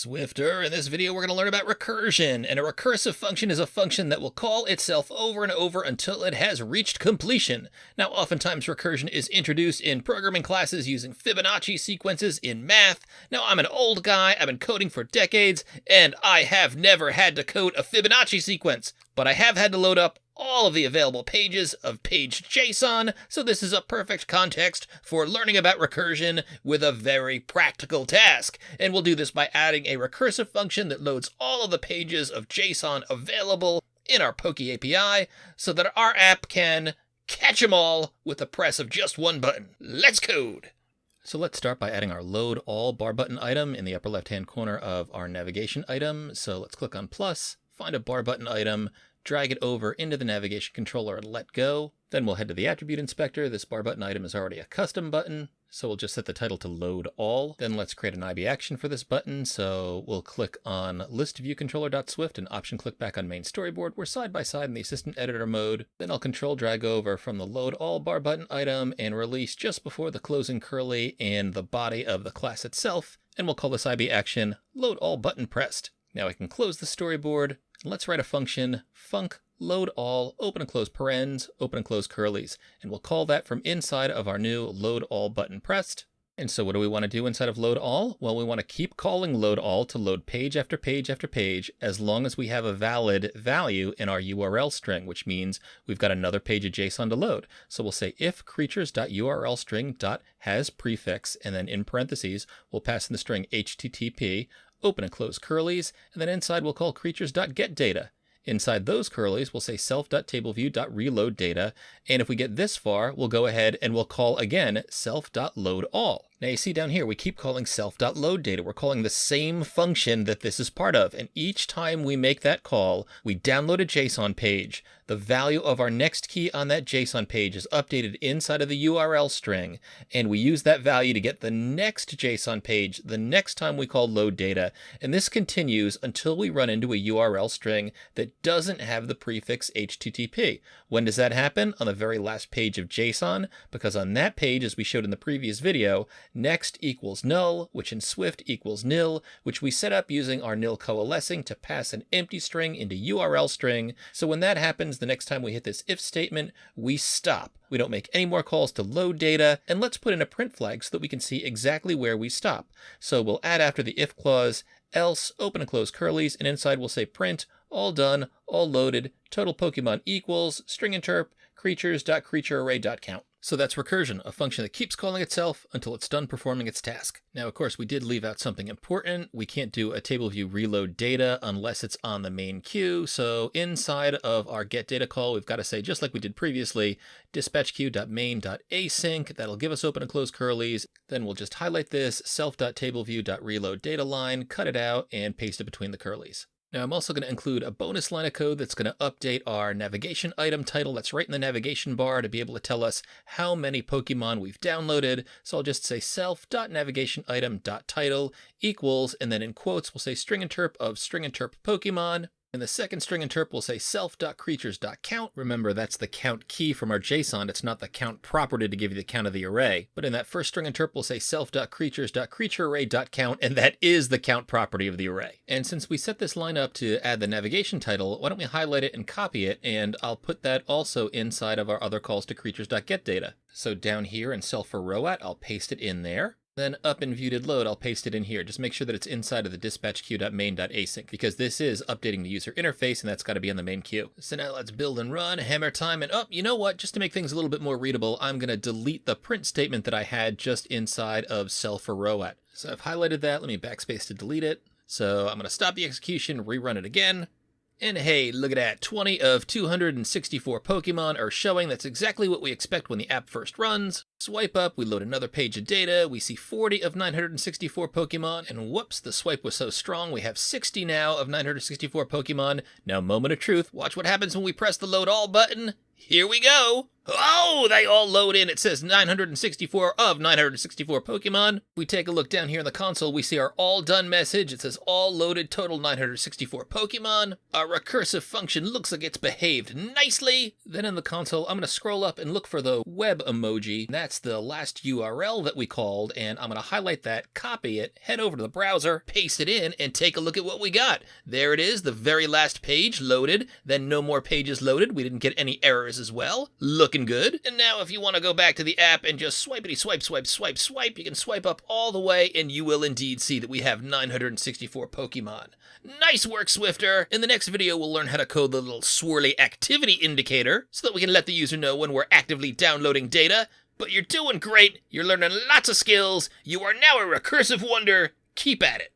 Swifter. In this video, we're going to learn about recursion, and a recursive function is a function that will call itself over and over until it has reached completion. Now, oftentimes recursion is introduced in programming classes using Fibonacci sequences in math. Now, I'm an old guy, I've been coding for decades, and I have never had to code a Fibonacci sequence, but I have had to load up all of the available pages of page JSON, so this is a perfect context for learning about recursion with a very practical task. And we'll do this by adding a recursive function that loads all of the pages of JSON available in our Poke API so that our app can catch them all with the press of just one button. Let's code! So let's start by adding our load all bar button item in the upper left-hand corner of our navigation item. So let's click on plus, find a bar button item, drag it over into the navigation controller and let go. Then we'll head to the attribute inspector. This bar button item is already a custom button, so we'll just set the title to load all. Then let's create an IB action for this button. So we'll click on list view controller.swift and option click back on main storyboard. We're side by side in the assistant editor mode. Then I'll control drag over from the load all bar button item and release just before the closing curly and the body of the class itself. And we'll call this IB action load all button pressed. Now I can close the storyboard. Let's write a function, func load all, open and close parens, open and close curlies, and we'll call that from inside of our new load all button pressed. And so what do we want to do inside of load all? Well, we want to keep calling load all to load page after page after page as long as we have a valid value in our URL string, which means we've got another page of JSON to load. So we'll say if creatures.urlstring.has prefix, and then in parentheses, we'll pass in the string HTTP, open and close curlies, and then inside we'll call creatures.getData. Inside those curlies, we'll say self.tableview.reloadData, and if we get this far, we'll go ahead and we'll call again self.loadAll. Now you see down here, we keep calling self.loadData. We're calling the same function that this is part of, and each time we make that call, we download a JSON page. The value of our next key on that JSON page is updated inside of the URL string, and we use that value to get the next JSON page the next time we call load data, and this continues until we run into a URL string that doesn't have the prefix HTTP. When does that happen? On the very last page of JSON, because on that page, as we showed in the previous video, next equals null, which in Swift equals nil, which we set up using our nil coalescing to pass an empty string into URL string. So when that happens, the next time we hit this if statement, we stop. We don't make any more calls to load data, and let's put in a print flag so that we can see exactly where we stop. So we'll add after the if clause, else, open and close curlies, and inside we'll say print, all done, all loaded, total Pokemon equals, string interp, creatures.creatureArray.count. So that's recursion, a function that keeps calling itself until it's done performing its task. Now, of course, we did leave out something important. We can't do a table view reload data unless it's on the main queue. So inside of our get data call, we've got to say, just like we did previously, dispatch queue.main.async. That'll give us open and close curlies. Then we'll just highlight this self.tableview.reload data line, cut it out, and paste it between the curlies. Now I'm also going to include a bonus line of code that's going to update our navigation item title that's right in the navigation bar to be able to tell us how many Pokemon we've downloaded. So I'll just say self.navigationItem.title equals, and then in quotes we'll say string interp of string interp Pokemon. And the second string interp will say self.creatures.count. Remember, that's the count key from our JSON. It's not the count property to give you the count of the array. But in that first string interp, we'll say self.creatures.creatureArray.count, and that is the count property of the array. And since we set this line up to add the navigation title, why don't we highlight it and copy it, and I'll put that also inside of our other calls to creatures.getData. So down here in self for row@, I'll paste it in there. Then up in view did load, I'll paste it in here. Just make sure that it's inside of the dispatch queue.main.async because this is updating the user interface and that's got to be on the main queue. So now let's build and run, hammer time, and you know what? Just to make things a little bit more readable, I'm going to delete the print statement that I had just inside of self for row@. So I've highlighted that. Let me backspace to delete it. So I'm going to stop the execution, rerun it again. And hey, look at that, 20 of 264 Pokemon are showing. That's exactly what we expect when the app first runs. Swipe up, we load another page of data, we see 40 of 964 Pokemon, and whoops, the swipe was so strong, we have 60 now of 964 Pokemon. Now, moment of truth, watch what happens when we press the load all button. Here we go. Oh, they all load in. It says 964 of 964 Pokemon. We take a look down here in the console. We see our all done message. It says all loaded, total 964 Pokemon. Our recursive function looks like it's behaved nicely. Then in the console, I'm going to scroll up and look for the web emoji. That's the last URL that we called, and I'm going to highlight that, copy it, head over to the browser, paste it in, and take a look at what we got. There it is, the very last page loaded. Then no more pages loaded. We didn't get any errors as well. Looking good. And now if you want to go back to the app and just swipey swipe, swipe, swipe, swipe, you can swipe up all the way and you will indeed see that we have 964 Pokemon. Nice work, Swifter! In the next video, we'll learn how to code the little swirly activity indicator so that we can let the user know when we're actively downloading data. But you're doing great. You're learning lots of skills. You are now a recursive wonder. Keep at it.